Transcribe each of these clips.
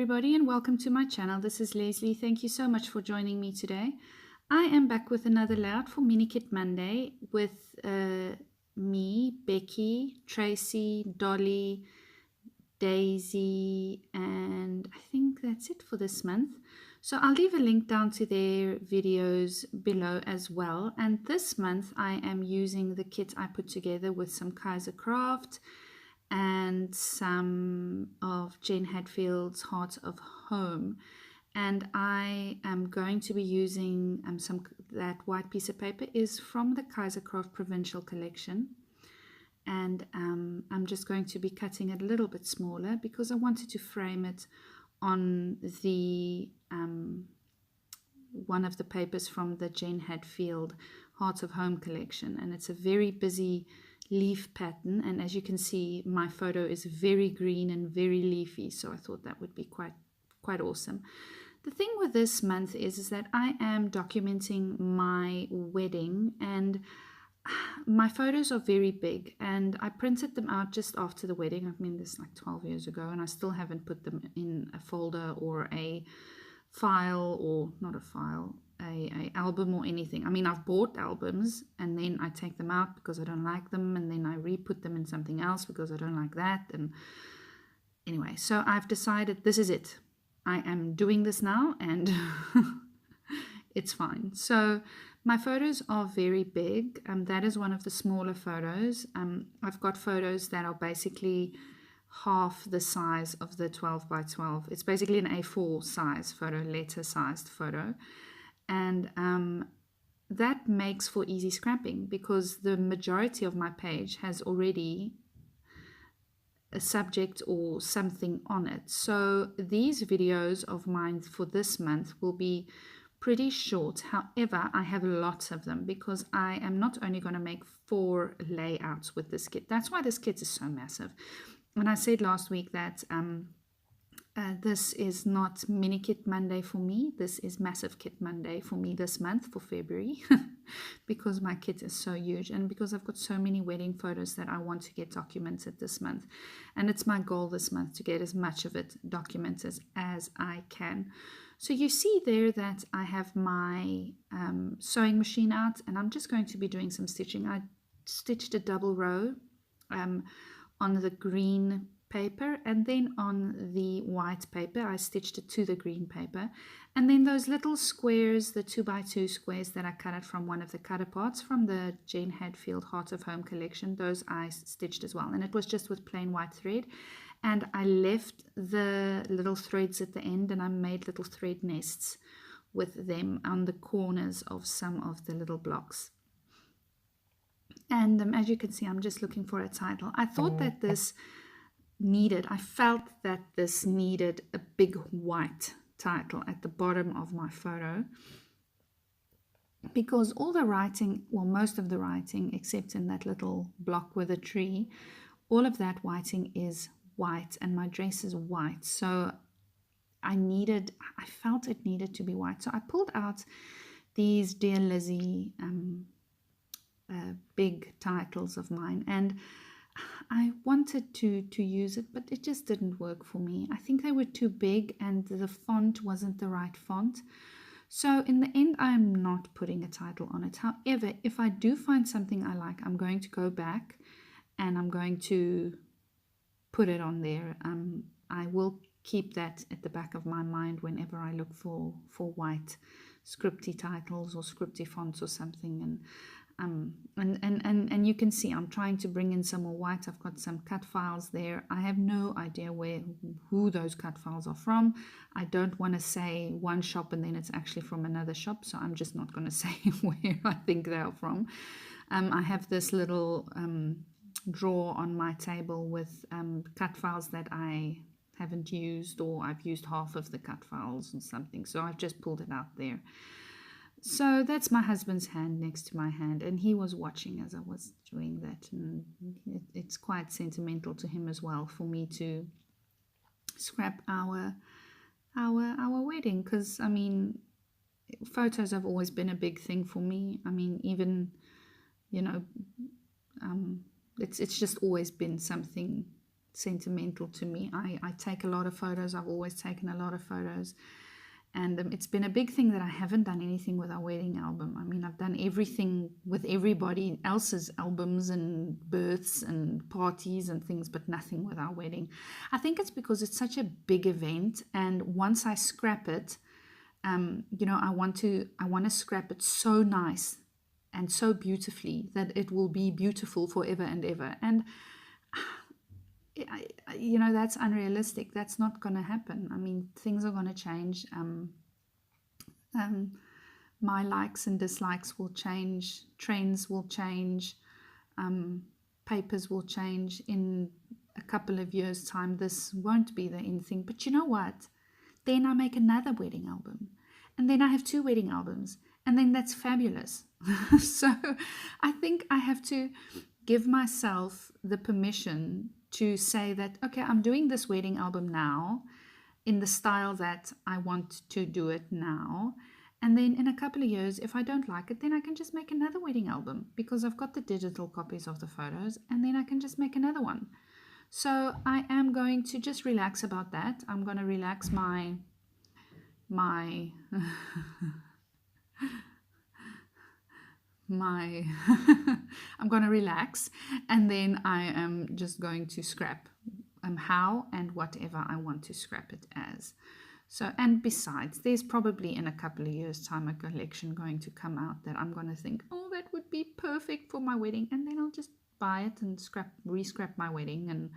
everybody, and welcome to my channel. This is Leslie. Thank you so much for joining me today. I am back with another layout for Mini Kit Monday with me, Becky, Tracy, Dolly, Daisy, and I think that's it for this month. So I'll leave a link down to their videos below as well. And this month I am using the kit I put together with some Kaiser Craft and some of Jen Hadfield's Heart of Home. And I am going to be using that white piece of paper is from the Kaiser Craft Provincial Collection. And I'm just going to be cutting it a little bit smaller because I wanted to frame it on the one of the papers from the Jen Hadfield Heart of Home collection. And it's a very busy leaf pattern, and as you can see, my photo is very green and very leafy, so I thought that would be quite awesome. The thing with this month is that I am documenting my wedding, and my photos are very big, and I printed them out just after the wedding. I mean, this is like 12 years ago, and I still haven't put them in a folder or a file, or not a file, a album or anything. I mean, I've bought albums and then I take them out because I don't like them, and then I re-put them in something else because I don't like that. And anyway, so I've decided this is it. I am doing this now, and it's fine. So my photos are very big. That is one of the smaller photos. I've got photos that are basically half the size of the 12 by 12. It's basically an A4 size photo, letter sized photo. And that makes for easy scrapping because the majority of my page has already a subject or something on it. So these videos of mine for this month will be pretty short. However, I have lots of them because I am not only going to make 4 layouts with this kit. That's why this kit is so massive. And I said last week that this is not Mini Kit Monday for me. This is Massive Kit Monday for me this month, for February, because my kit is so huge and because I've got so many wedding photos that I want to get documented this month. And it's my goal this month to get as much of it documented as I can. So you see there that I have my sewing machine out, and I'm just going to be doing some stitching. I stitched a double row on the green paper, and then on the white paper I stitched it to the green paper, and then those little squares, the 2x2 squares that I cut out from one of the cut aparts from the Jen Hadfield Heart of Home collection, those I stitched as well, and it was just with plain white thread, and I left the little threads at the end, and I made little thread nests with them on the corners of some of the little blocks. And as you can see, I'm just looking for a title. I thought that I felt that this needed a big white title at the bottom of my photo, because all the writing, well, most of the writing, except in that little block with a tree, all of that writing is white, and my dress is white. So I felt it needed to be white. So I pulled out these Dear Lizzie big titles of mine, and I wanted to use it, but it just didn't work for me. I think they were too big and the font wasn't the right font. So in the end, I am not putting a title on it. However, if I do find something I like, I'm going to go back and I'm going to put it on there. I will keep that at the back of my mind whenever I look for white scripty titles or scripty fonts or something. And you can see I'm trying to bring in some more white. I've got some cut files there. I have no idea who those cut files are from. I don't want to say one shop and then it's actually from another shop, so I'm just not going to say where I think they are from. I have this little drawer on my table with cut files that I haven't used, or I've used half of the cut files or something, so I've just pulled it out there. So that's my husband's hand next to my hand, and he was watching as I was doing that, and it's quite sentimental to him as well for me to scrap our wedding, because I mean, photos have always been a big thing for me. I mean, even, you know, it's just always been something sentimental to me. I take a lot of photos. I've always taken a lot of photos. And it's been a big thing that I haven't done anything with our wedding album. I mean, I've done everything with everybody else's albums and births and parties and things, but nothing with our wedding. I think it's because it's such a big event, and once I scrap it, I want to scrap it so nice and so beautifully that it will be beautiful forever and ever. And that's unrealistic. That's not going to happen. I mean, things are going to change. My likes and dislikes will change. Trends will change. Papers will change. In a couple of years' time, this won't be the in thing. But you know what? Then I make another wedding album. And then I have 2 wedding albums. And then that's fabulous. So I think I have to give myself the permission to say that, okay, I'm doing this wedding album now in the style that I want to do it now. And then in a couple of years, if I don't like it, then I can just make another wedding album because I've got the digital copies of the photos, and then I can just make another one. So I am going to just relax about that. I'm going to relax my I'm going to relax, and then I am just going to scrap how and whatever I want to scrap it as. So, and besides, there's probably in a couple of years' time a collection going to come out that I'm going to think, oh, that would be perfect for my wedding, and then I'll just buy it and re-scrap my wedding, and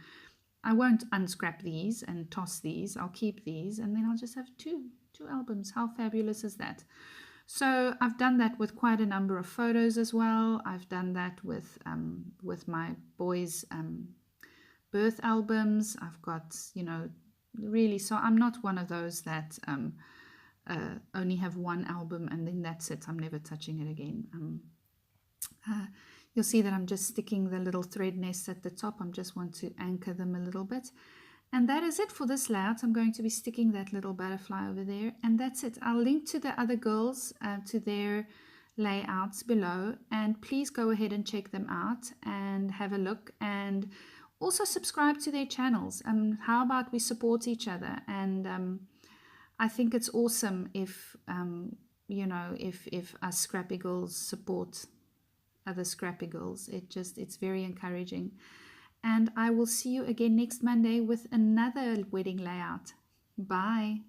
I won't unscrap these and toss these. I'll keep these, and then I'll just have two albums. How fabulous is that? So I've done that with quite a number of photos as well. I've done that with my boys' birth albums. I've got, really, so I'm not one of those that only have one album and then that's it. I'm never touching it again. You'll see that I'm just sticking the little thread nests at the top. I just want to anchor them a little bit. And that is it for this layout. I'm going to be sticking that little butterfly over there, and that's it. I'll link to the other girls, to their layouts below, and please go ahead and check them out and have a look, and also subscribe to their channels. How about we support each other? And I think it's awesome if if us scrappy girls support other scrappy girls. It's very encouraging. And I will see you again next Monday with another wedding layout. Bye.